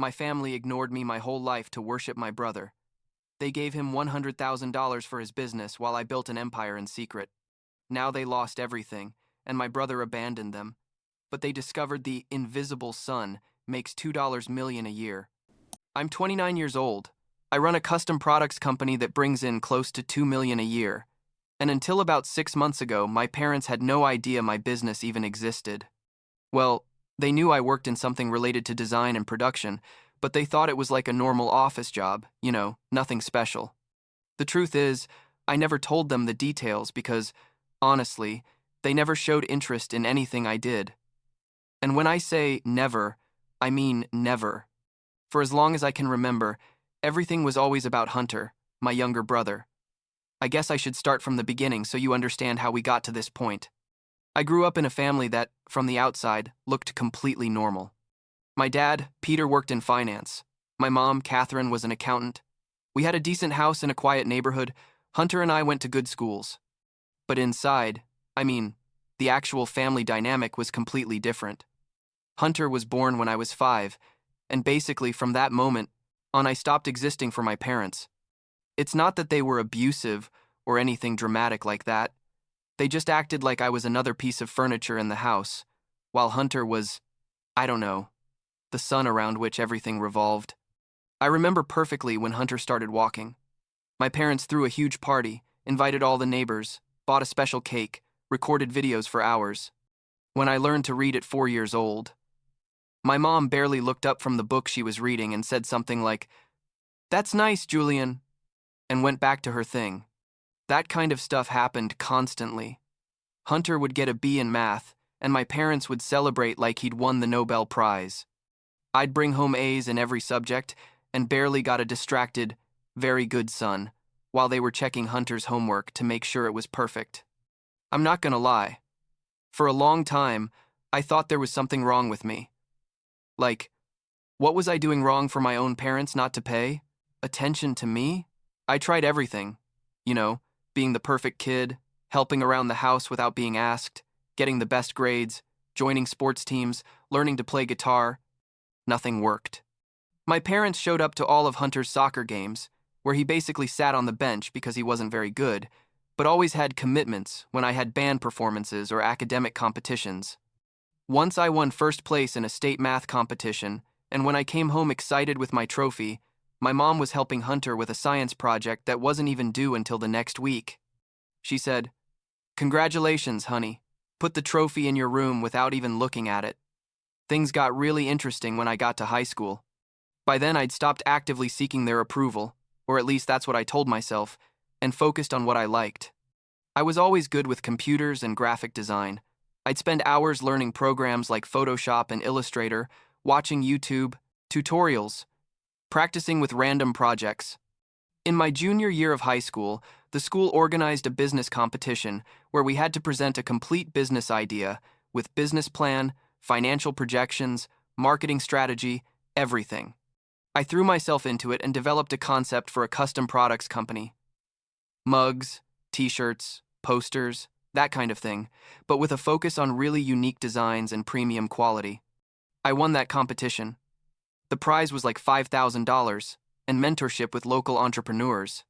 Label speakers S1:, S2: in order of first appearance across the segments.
S1: My family ignored me my whole life to worship my brother. They gave him $100,000 for his business while I built an empire in secret. Now they lost everything, and my brother abandoned them. But they discovered the invisible sun makes $2 million a year. I'm 29 years old. I run a custom products company that brings in close to $2 million a year. And until about 6 months ago, my parents had no idea my business even existed. Well, they knew I worked in something related to design and production, but they thought it was like a normal office job, nothing special. The truth is, I never told them the details because, honestly, they never showed interest in anything I did. And when I say never, I mean never. For as long as I can remember, everything was always about Hunter, my younger brother. I guess I should start from the beginning so you understand how we got to this point. I grew up in a family that, from the outside, looked completely normal. My dad, Peter, worked in finance. My mom, Catherine, was an accountant. We had a decent house in a quiet neighborhood. Hunter and I went to good schools. But inside, the actual family dynamic was completely different. Hunter was born when I was 5, and basically from that moment on I stopped existing for my parents. It's not that they were abusive or anything dramatic like that. They just acted like I was another piece of furniture in the house, while Hunter was, I don't know, the sun around which everything revolved. I remember perfectly when Hunter started walking. My parents threw a huge party, invited all the neighbors, bought a special cake, recorded videos for hours. When I learned to read at 4 years old, my mom barely looked up from the book she was reading and said something like, "That's nice, Julian," and went back to her thing. That kind of stuff happened constantly. Hunter would get a B in math, and my parents would celebrate like he'd won the Nobel Prize. I'd bring home A's in every subject and barely got a distracted, very good son, while they were checking Hunter's homework to make sure it was perfect. I'm not gonna lie. For a long time, I thought there was something wrong with me. Like, what was I doing wrong for my own parents not to pay attention to me? I tried everything. Being the perfect kid, helping around the house without being asked, getting the best grades, joining sports teams, learning to play guitar. Nothing worked. My parents showed up to all of Hunter's soccer games, where he basically sat on the bench because he wasn't very good, but always had commitments when I had band performances or academic competitions. Once I won first place in a state math competition, and when I came home excited with my trophy, my mom was helping Hunter with a science project that wasn't even due until the next week. She said, "Congratulations, honey. Put the trophy in your room without even looking at it." Things got really interesting when I got to high school. By then, I'd stopped actively seeking their approval, or at least that's what I told myself, and focused on what I liked. I was always good with computers and graphic design. I'd spend hours learning programs like Photoshop and Illustrator, watching YouTube, tutorials, practicing with random projects. In my junior year of high school, the school organized a business competition where we had to present a complete business idea with business plan, financial projections, marketing strategy, everything. I threw myself into it and developed a concept for a custom products company. Mugs, t-shirts, posters, that kind of thing, but with a focus on really unique designs and premium quality. I won that competition. The prize was like $5,000 and mentorship with local entrepreneurs.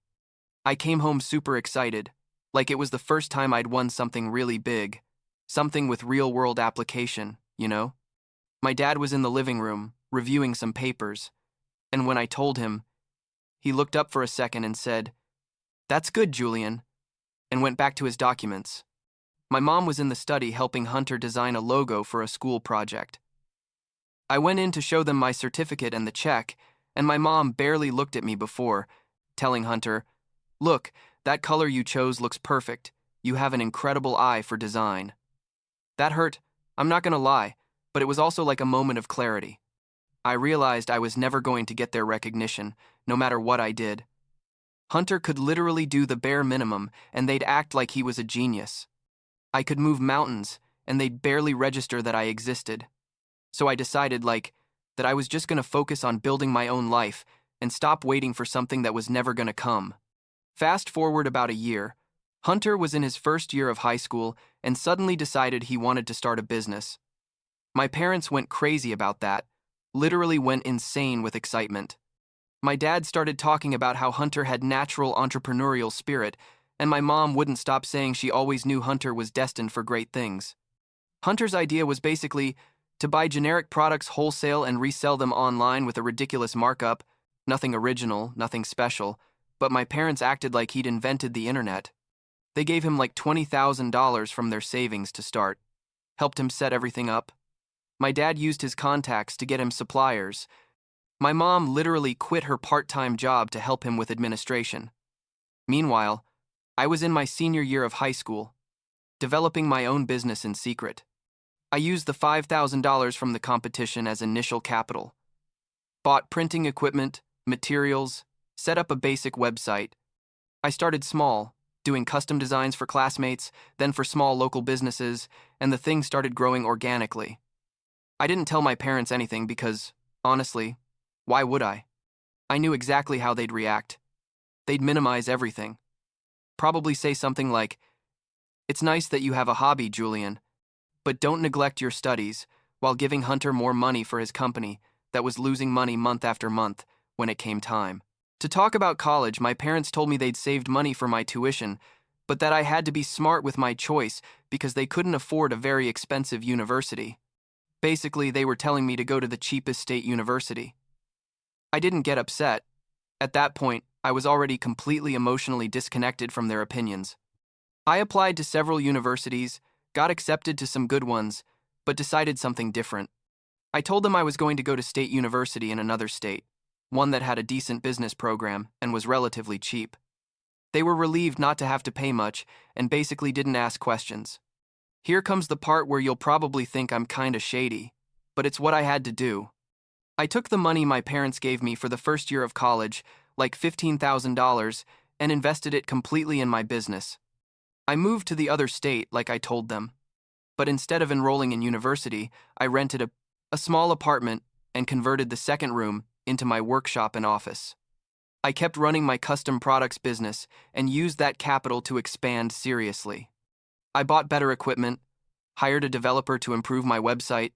S1: I came home super excited, like it was the first time I'd won something really big, something with real-world application, My dad was in the living room, reviewing some papers, and when I told him, he looked up for a second and said, "That's good, Julian," and went back to his documents. My mom was in the study helping Hunter design a logo for a school project. I went in to show them my certificate and the check, and my mom barely looked at me before, telling Hunter, "Look, that color you chose looks perfect. You have an incredible eye for design." That hurt, I'm not gonna lie, but it was also like a moment of clarity. I realized I was never going to get their recognition, no matter what I did. Hunter could literally do the bare minimum, and they'd act like he was a genius. I could move mountains, and they'd barely register that I existed. So I decided, that I was just gonna focus on building my own life and stop waiting for something that was never gonna come. Fast forward about a year, Hunter was in his first year of high school and suddenly decided he wanted to start a business. My parents went crazy about that, literally went insane with excitement. My dad started talking about how Hunter had natural entrepreneurial spirit, and my mom wouldn't stop saying she always knew Hunter was destined for great things. Hunter's idea was basically to buy generic products wholesale and resell them online with a ridiculous markup, nothing original, nothing special, but my parents acted like he'd invented the internet. They gave him like $20,000 from their savings to start, helped him set everything up. My dad used his contacts to get him suppliers. My mom literally quit her part-time job to help him with administration. Meanwhile, I was in my senior year of high school, developing my own business in secret. I used the $5,000 from the competition as initial capital, bought printing equipment, materials, set up a basic website. I started small, doing custom designs for classmates, then for small local businesses, and the thing started growing organically. I didn't tell my parents anything because, honestly, why would I? I knew exactly how they'd react. They'd minimize everything. Probably say something like, "It's nice that you have a hobby, Julian, but don't neglect your studies," while giving Hunter more money for his company that was losing money month after month when it came time. To talk about college, my parents told me they'd saved money for my tuition, but that I had to be smart with my choice because they couldn't afford a very expensive university. Basically, they were telling me to go to the cheapest state university. I didn't get upset. At that point, I was already completely emotionally disconnected from their opinions. I applied to several universities, got accepted to some good ones, but decided something different. I told them I was going to go to state university in another state, one that had a decent business program and was relatively cheap. They were relieved not to have to pay much and basically didn't ask questions. Here comes the part where you'll probably think I'm kinda shady, but it's what I had to do. I took the money my parents gave me for the first year of college, like $15,000, and invested it completely in my business. I moved to the other state like I told them, but instead of enrolling in university, I rented a small apartment and converted the second room into my workshop and office. I kept running my custom products business and used that capital to expand seriously. I bought better equipment, hired a developer to improve my website,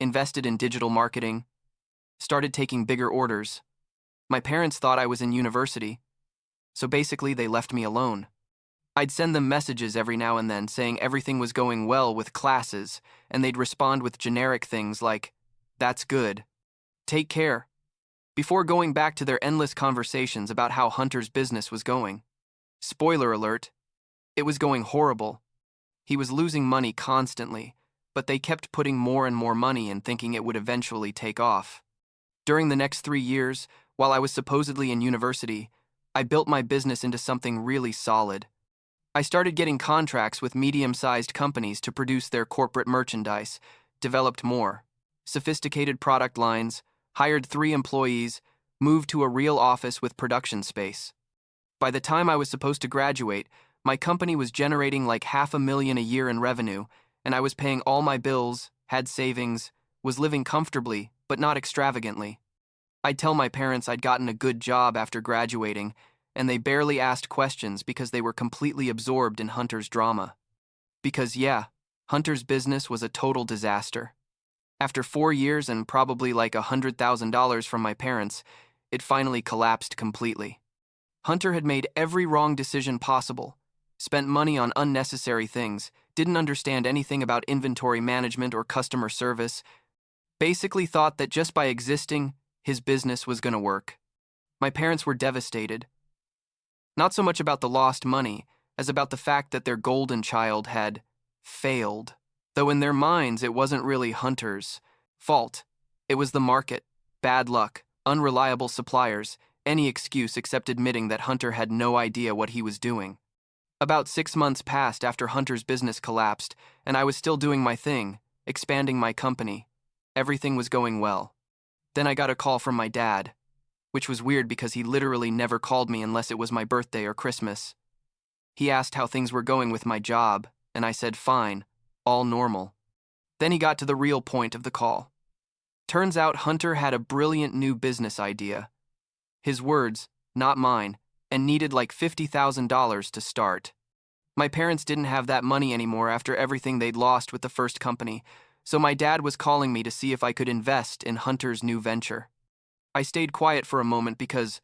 S1: invested in digital marketing, started taking bigger orders. My parents thought I was in university, so basically they left me alone. I'd send them messages every now and then saying everything was going well with classes, and they'd respond with generic things like, "That's good. Take care," before going back to their endless conversations about how Hunter's business was going. Spoiler alert, it was going horrible. He was losing money constantly, but they kept putting more and more money in thinking it would eventually take off. During the next 3 years, while I was supposedly in university, I built my business into something really solid. I started getting contracts with medium-sized companies to produce their corporate merchandise, developed more sophisticated product lines, hired 3 employees, moved to a real office with production space. By the time I was supposed to graduate, my company was generating like $500,000 a year in revenue, and I was paying all my bills, had savings, was living comfortably, but not extravagantly. I'd tell my parents I'd gotten a good job after graduating, and they barely asked questions because they were completely absorbed in Hunter's drama. Because yeah, Hunter's business was a total disaster. After 4 years and probably like $100,000 from my parents, it finally collapsed completely. Hunter had made every wrong decision possible, spent money on unnecessary things, didn't understand anything about inventory management or customer service, basically thought that just by existing, his business was going to work. My parents were devastated. Not so much about the lost money, as about the fact that their golden child had failed. Though in their minds it wasn't really Hunter's fault. It was the market, bad luck, unreliable suppliers, any excuse except admitting that Hunter had no idea what he was doing. About 6 months passed after Hunter's business collapsed, and I was still doing my thing, expanding my company. Everything was going well. Then I got a call from my dad, which was weird because he literally never called me unless it was my birthday or Christmas. He asked how things were going with my job, and I said fine, all normal. Then he got to the real point of the call. Turns out Hunter had a brilliant new business idea. His words, not mine, and needed like $50,000 to start. My parents didn't have that money anymore after everything they'd lost with the first company, So my dad was calling me to see if I could invest in Hunter's new venture. I stayed quiet for a moment because,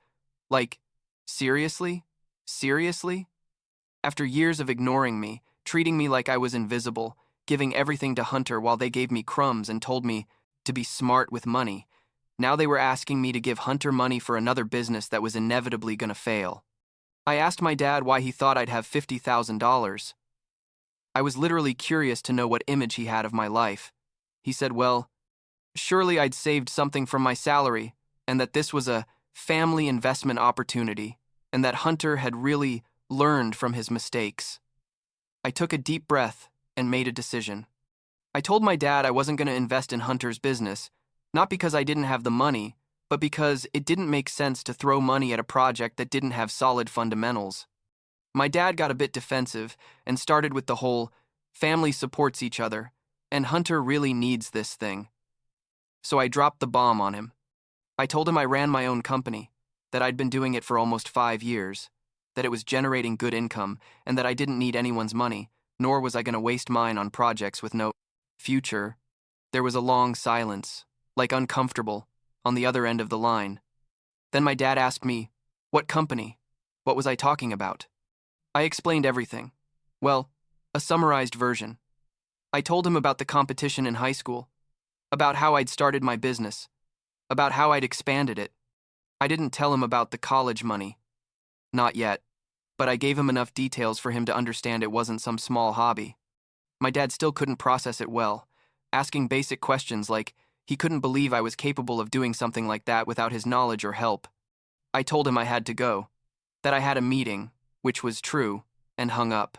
S1: like, seriously? Seriously? After years of ignoring me, treating me like I was invisible, giving everything to Hunter while they gave me crumbs and told me to be smart with money, now they were asking me to give Hunter money for another business that was inevitably gonna fail. I asked my dad why he thought I'd have $50,000. I was literally curious to know what image he had of my life. He said, well, surely I'd saved something from my salary, and that this was a family investment opportunity, and that Hunter had really learned from his mistakes. I took a deep breath and made a decision. I told my dad I wasn't going to invest in Hunter's business, not because I didn't have the money, but because it didn't make sense to throw money at a project that didn't have solid fundamentals. My dad got a bit defensive and started with the whole family supports each other, and Hunter really needs this thing. So I dropped the bomb on him. I told him I ran my own company, that I'd been doing it for almost 5 years, that it was generating good income, and that I didn't need anyone's money, nor was I going to waste mine on projects with no future. There was a long silence, like uncomfortable, on the other end of the line. Then my dad asked me, what company? What was I talking about? I explained everything. Well, a summarized version. I told him about the competition in high school, about how I'd started my business, about how I'd expanded it. I didn't tell him about the college money. Not yet, but I gave him enough details for him to understand it wasn't some small hobby. My dad still couldn't process it well, asking basic questions like he couldn't believe I was capable of doing something like that without his knowledge or help. I told him I had to go, that I had a meeting, which was true, and hung up.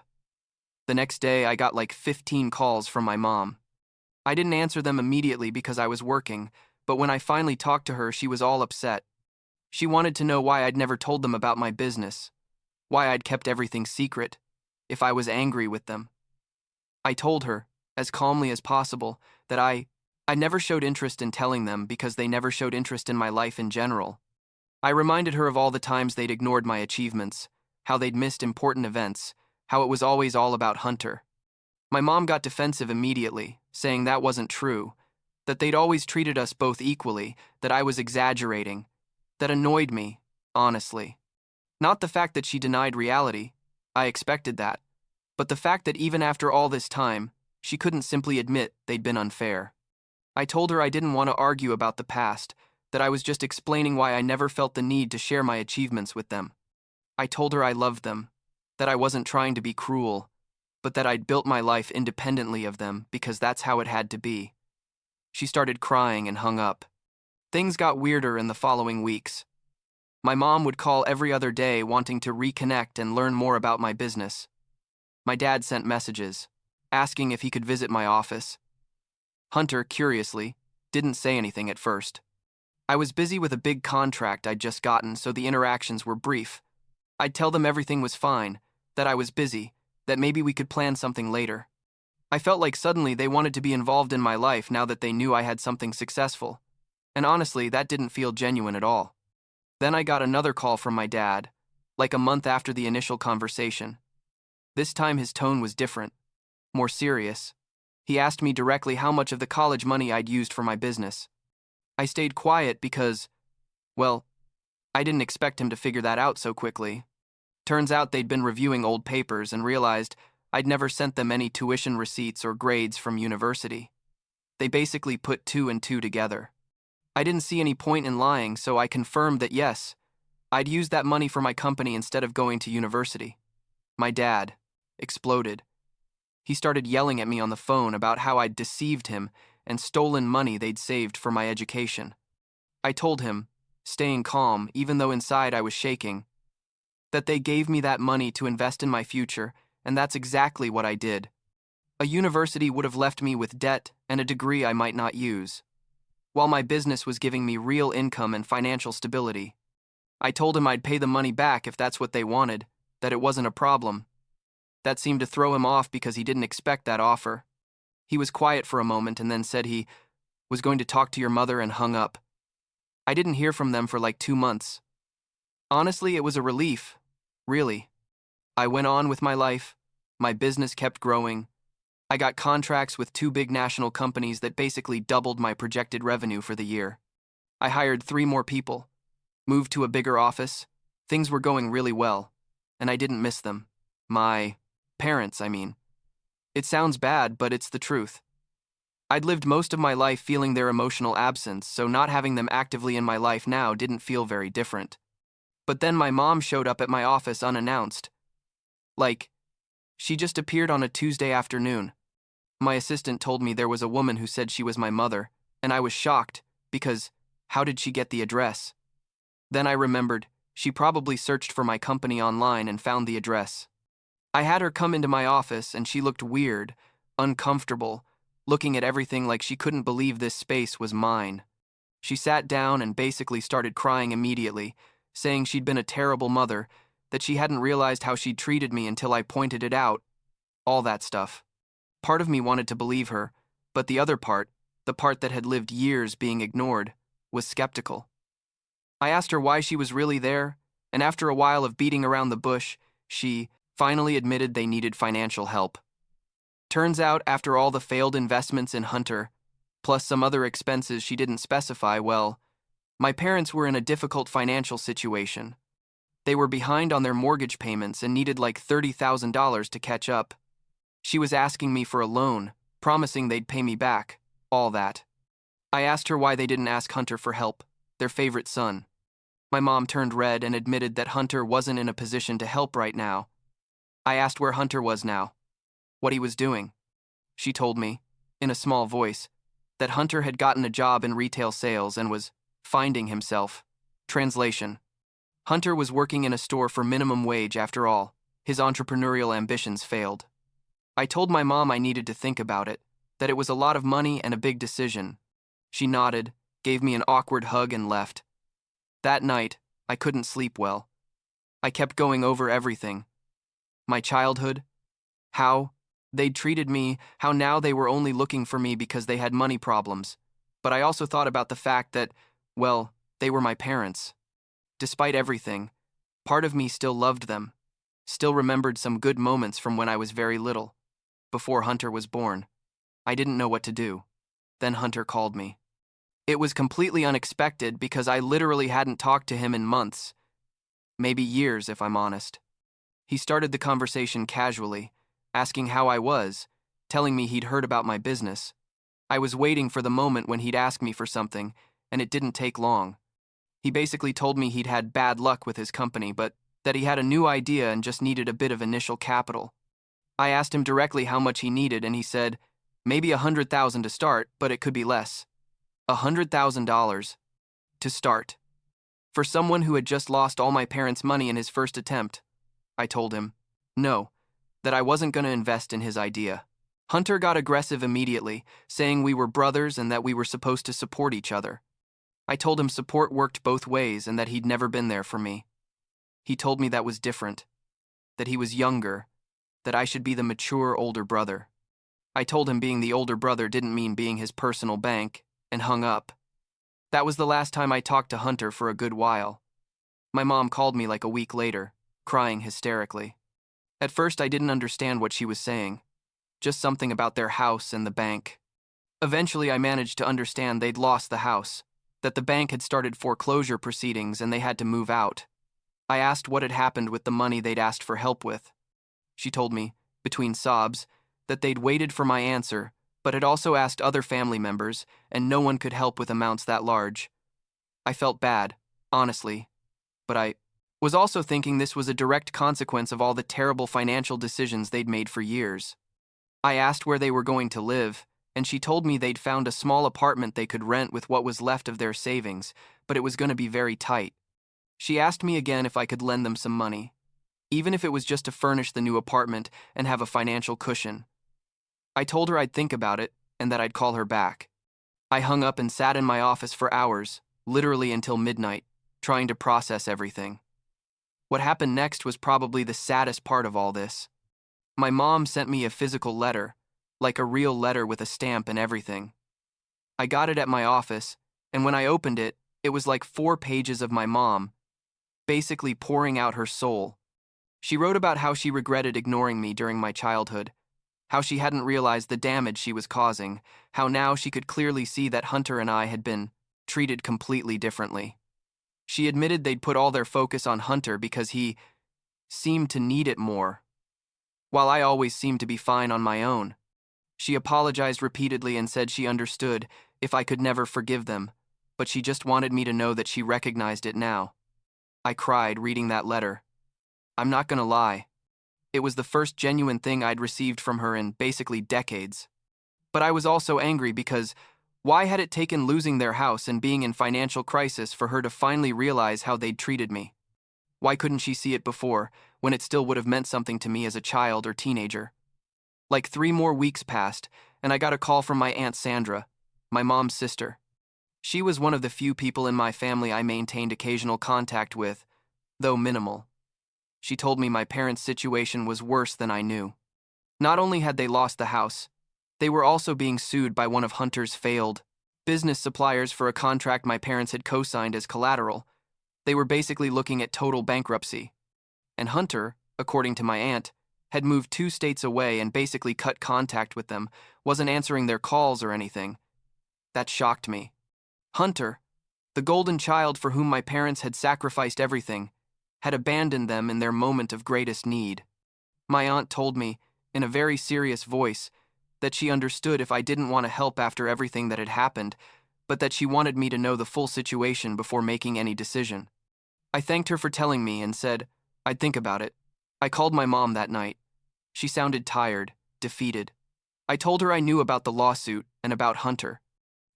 S1: The next day, I got like 15 calls from my mom. I didn't answer them immediately because I was working, but when I finally talked to her, she was all upset. She wanted to know why I'd never told them about my business, why I'd kept everything secret, if I was angry with them. I told her, as calmly as possible, that I never showed interest in telling them because they never showed interest in my life in general. I reminded her of all the times they'd ignored my achievements, how they'd missed important events, how it was always all about Hunter. My mom got defensive immediately, saying that wasn't true, that they'd always treated us both equally, that I was exaggerating. That annoyed me, honestly. Not the fact that she denied reality, I expected that, but the fact that even after all this time, she couldn't simply admit they'd been unfair. I told her I didn't want to argue about the past, that I was just explaining why I never felt the need to share my achievements with them. I told her I loved them, that I wasn't trying to be cruel, but that I'd built my life independently of them because that's how it had to be. She started crying and hung up. Things got weirder in the following weeks. My mom would call every other day wanting to reconnect and learn more about my business. My dad sent messages, asking if he could visit my office. Hunter, curiously, didn't say anything at first. I was busy with a big contract I'd just gotten, so the interactions were brief. I'd tell them everything was fine, that I was busy, that maybe we could plan something later. I felt like suddenly they wanted to be involved in my life now that they knew I had something successful. And honestly, that didn't feel genuine at all. Then I got another call from my dad, like a month after the initial conversation. This time his tone was different, more serious. He asked me directly how much of the college money I'd used for my business. I stayed quiet because, well, I didn't expect him to figure that out so quickly. Turns out they'd been reviewing old papers and realized I'd never sent them any tuition receipts or grades from university. They basically put 2 and 2 together. I didn't see any point in lying, so I confirmed that yes, I'd used that money for my company instead of going to university. My dad exploded. He started yelling at me on the phone about how I'd deceived him and stolen money they'd saved for my education. I told him, staying calm even though inside I was shaking, that they gave me that money to invest in my future, and that's exactly what I did. A university would have left me with debt and a degree I might not use, while my business was giving me real income and financial stability. I told him I'd pay the money back if that's what they wanted, that it wasn't a problem. That seemed to throw him off because he didn't expect that offer. He was quiet for a moment and then said he was going to talk to your mother and hung up. I didn't hear from them for like 2 months. Honestly, it was a relief, really. I went on with my life. My business kept growing. I got contracts with 2 big national companies that basically doubled my projected revenue for the year. I hired 3 more people, moved to a bigger office. Things were going really well, and I didn't miss them. My parents, I mean. It sounds bad, but it's the truth. I'd lived most of my life feeling their emotional absence, so not having them actively in my life now didn't feel very different. But then my mom showed up at my office unannounced. Like, she just appeared on a Tuesday afternoon. My assistant told me there was a woman who said she was my mother, and I was shocked, because how did she get the address? Then I remembered, she probably searched for my company online and found the address. I had her come into my office, and she looked weird, uncomfortable, looking at everything like she couldn't believe this space was mine. She sat down and basically started crying immediately, saying she'd been a terrible mother, that she hadn't realized how she'd treated me until I pointed it out, all that stuff. Part of me wanted to believe her, but the other part, the part that had lived years being ignored, was skeptical. I asked her why she was really there, and after a while of beating around the bush, she finally admitted they needed financial help. Turns out, after all the failed investments in Hunter, plus some other expenses she didn't specify, well, my parents were in a difficult financial situation. They were behind on their mortgage payments and needed like $30,000 to catch up. She was asking me for a loan, promising they'd pay me back, all that. I asked her why they didn't ask Hunter for help, their favorite son. My mom turned red and admitted that Hunter wasn't in a position to help right now. I asked where Hunter was now, what he was doing. She told me, in a small voice, that Hunter had gotten a job in retail sales and was finding himself. Translation: Hunter was working in a store for minimum wage after all. His entrepreneurial ambitions failed. I told my mom I needed to think about it, that it was a lot of money and a big decision. She nodded, gave me an awkward hug and left. That night, I couldn't sleep well. I kept going over everything. My childhood, how they'd treated me, how now they were only looking for me because they had money problems. But I also thought about the fact that, well, they were my parents. Despite everything, part of me still loved them, still remembered some good moments from when I was very little, before Hunter was born. I didn't know what to do. Then Hunter called me. It was completely unexpected because I literally hadn't talked to him in months, maybe years if I'm honest. He started the conversation casually, asking how I was, telling me he'd heard about my business. I was waiting for the moment when he'd ask me for something, and it didn't take long. He basically told me he'd had bad luck with his company, but that he had a new idea and just needed a bit of initial capital. I asked him directly how much he needed, and he said, maybe $100,000 to start, but it could be less. $100,000 to start. For someone who had just lost all my parents' money in his first attempt. I told him, no, that I wasn't going to invest in his idea. Hunter got aggressive immediately, saying we were brothers and that we were supposed to support each other. I told him support worked both ways and that he'd never been there for me. He told me that was different, that he was younger, that I should be the mature older brother. I told him being the older brother didn't mean being his personal bank, and hung up. That was the last time I talked to Hunter for a good while. My mom called me like a week later, crying hysterically. At first I didn't understand what she was saying, just something about their house and the bank. Eventually I managed to understand they'd lost the house, that the bank had started foreclosure proceedings and they had to move out. I asked what had happened with the money they'd asked for help with. She told me, between sobs, that they'd waited for my answer, but had also asked other family members, and no one could help with amounts that large. I felt bad, honestly, but I was also thinking this was a direct consequence of all the terrible financial decisions they'd made for years. I asked where they were going to live, and she told me they'd found a small apartment they could rent with what was left of their savings, but it was going to be very tight. She asked me again if I could lend them some money, even if it was just to furnish the new apartment and have a financial cushion. I told her I'd think about it and that I'd call her back. I hung up and sat in my office for hours, literally until midnight, trying to process everything. What happened next was probably the saddest part of all this. My mom sent me a physical letter, like a real letter with a stamp and everything. I got it at my office, and when I opened it, it was like 4 pages of my mom, basically pouring out her soul. She wrote about how she regretted ignoring me during my childhood, how she hadn't realized the damage she was causing, how now she could clearly see that Hunter and I had been treated completely differently. She admitted they'd put all their focus on Hunter because he seemed to need it more, while I always seemed to be fine on my own. She apologized repeatedly and said she understood if I could never forgive them, but she just wanted me to know that she recognized it now. I cried reading that letter. I'm not gonna lie. It was the first genuine thing I'd received from her in basically decades. But I was also angry because why had it taken losing their house and being in financial crisis for her to finally realize how they'd treated me? Why couldn't she see it before, when it still would have meant something to me as a child or teenager? Like 3 more weeks passed, and I got a call from my Aunt Sandra, my mom's sister. She was one of the few people in my family I maintained occasional contact with, though minimal. She told me my parents' situation was worse than I knew. Not only had they lost the house, they were also being sued by one of Hunter's failed business suppliers for a contract my parents had co-signed as collateral. They were basically looking at total bankruptcy. And Hunter, according to my aunt, had moved 2 states away and basically cut contact with them, wasn't answering their calls or anything. That shocked me. Hunter, the golden child for whom my parents had sacrificed everything, had abandoned them in their moment of greatest need. My aunt told me, in a very serious voice, that she understood if I didn't want to help after everything that had happened, but that she wanted me to know the full situation before making any decision. I thanked her for telling me and said I'd think about it. I called my mom that night. She sounded tired, defeated. I told her I knew about the lawsuit and about Hunter.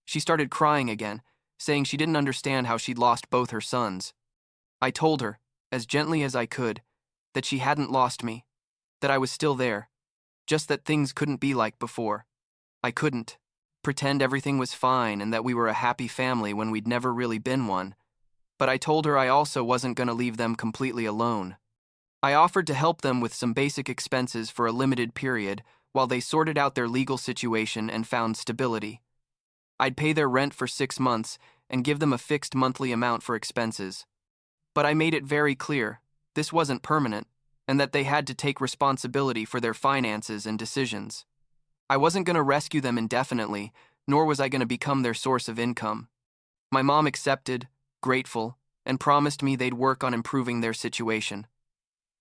S1: She started crying again, saying she didn't understand how she'd lost both her sons. I told her, as gently as I could, that she hadn't lost me, that I was still there, just that things couldn't be like before. I couldn't pretend everything was fine and that we were a happy family when we'd never really been one. But I told her I also wasn't going to leave them completely alone. I offered to help them with some basic expenses for a limited period while they sorted out their legal situation and found stability. I'd pay their rent for 6 months and give them a fixed monthly amount for expenses. But I made it very clear this wasn't permanent and that they had to take responsibility for their finances and decisions. I wasn't going to rescue them indefinitely, nor was I going to become their source of income. My mom accepted, grateful, and promised me they'd work on improving their situation.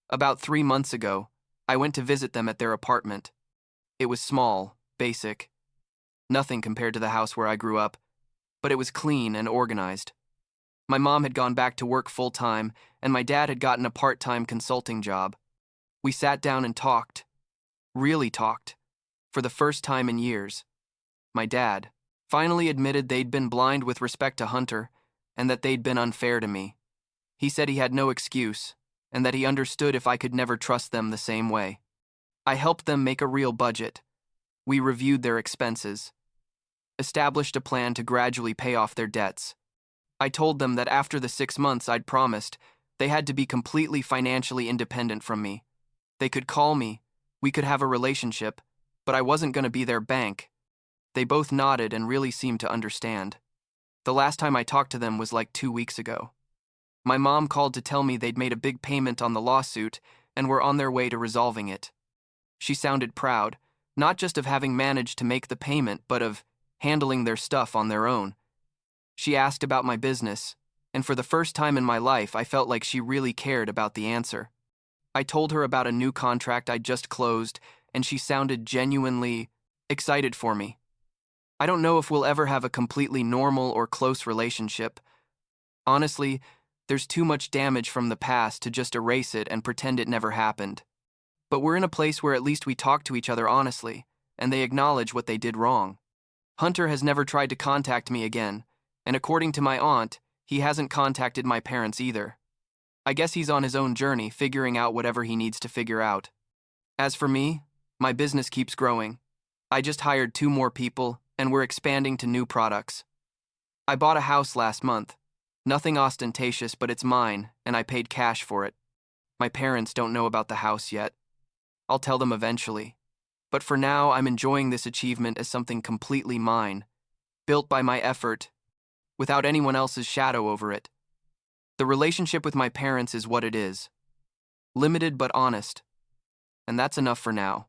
S1: About 3 months ago, I went to visit them at their apartment. It was small, basic, nothing compared to the house where I grew up, but it was clean and organized. My mom had gone back to work full-time, and my dad had gotten a part-time consulting job. We sat down and talked, really talked, for the first time in years. My dad finally admitted they'd been blind with respect to Hunter and that they'd been unfair to me. He said he had no excuse and that he understood if I could never trust them the same way. I helped them make a real budget. We reviewed their expenses, established a plan to gradually pay off their debts. I told them that after the 6 months I'd promised, they had to be completely financially independent from me. They could call me, we could have a relationship, but I wasn't going to be their bank. They both nodded and really seemed to understand. The last time I talked to them was like 2 weeks ago. My mom called to tell me they'd made a big payment on the lawsuit and were on their way to resolving it. She sounded proud, not just of having managed to make the payment, but of handling their stuff on their own. She asked about my business, and for the first time in my life, I felt like she really cared about the answer. I told her about a new contract I'd just closed, and she sounded genuinely excited for me. I don't know if we'll ever have a completely normal or close relationship. Honestly, there's too much damage from the past to just erase it and pretend it never happened. But we're in a place where at least we talk to each other honestly, and they acknowledge what they did wrong. Hunter has never tried to contact me again, and according to my aunt, he hasn't contacted my parents either. I guess he's on his own journey, figuring out whatever he needs to figure out. As for me, my business keeps growing. I just hired 2 more people, and we're expanding to new products. I bought a house last month. Nothing ostentatious, but it's mine, and I paid cash for it. My parents don't know about the house yet. I'll tell them eventually. But for now, I'm enjoying this achievement as something completely mine, built by my effort, without anyone else's shadow over it. The relationship with my parents is what it is. Limited but honest. And that's enough for now.